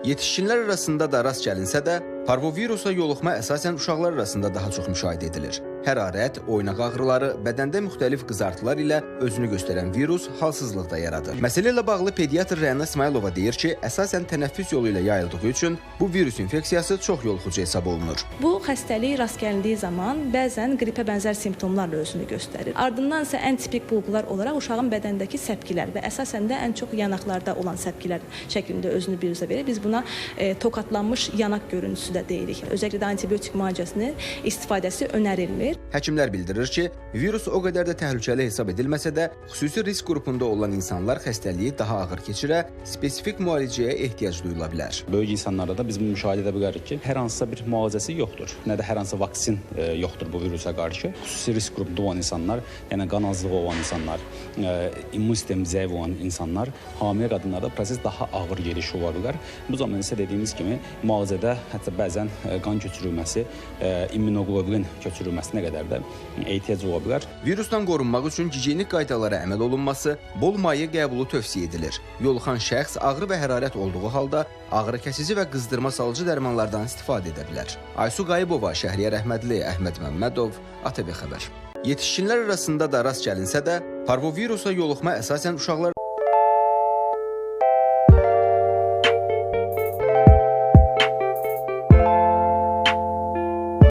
Yetişkinlər arasında da rast gəlinsə də, parvovirusa yoluxma əsasən uşaqlar arasında daha çox müşahidə edilir. Hərarət, oynaq ağrıları, bədəndə müxtəlif qızartılar ilə özünü göstərən virus halsızlıq da yaradır. Məsələ ilə bağlı pediatr Rəna İsmailova deyir ki, əsasən tənəffüs yolu ilə yayıldığı üçün bu virus infeksiyası çox yoluxucu hesab olunur. Bu xəstəlik rast gəlindiyi zaman bəzən qripə bənzər simptomlarla özünü göstərir. Ardından isə ən tipik bulğular olaraq uşağın bədəndəki səpkilər və əsasən də ən çox yanaqlarda olan səpkilər şəklində özünü biruzə verir. Biz buna tokatlanmış yanaq görüntüsü də deyirik. Özəlliklə də antibiotik müalicəsinin istifadəsi önərilmir. Həkimlər bildirir ki, virus o qədər də təhlükəli hesab edilməsə də, xüsusi risk qrupunda olan insanlar xəstəliyi daha ağır keçirə, spesifik müalicəyə ehtiyac duyula bilər. Böyük insanlarda da biz müşahidə edə bilərik ki, hər hansısa bir müalicəsi yoxdur. Nə də hər hansı vaksin yoxdur bu virusa qarşı. Xüsusi risk qrupunda olan insanlar, yəni qan azlığı olan insanlar, immun sistemi zəif olan insanlar, hamilə qadınlarda proses daha ağır gedişi ola bilər. Bu zaman isə dediyimiz kimi müalicədə hətta bəzən qan köçürülməsi, immunoqlobulin köçürülməsinə qədər də ehtiyac ola bilər. Virusdan qorunmaq üçün gigiyenik qaydalara əməl olunması, bol maye qəbulu tövsiyə edilir. Yoluxan şəxs ağrı və hərarət olduğu halda ağrı kəsici və qızdırma salıcı dərmanlardan istifadə edə bilər. Aysu Qayıbova, Şəhriyar Əhmədli, Əhməd Məmmədov, ATV xəbər. Yetişkinlər arasında da rast gəlinsə də, parvovirusa yoluxma əsasən uşaqlar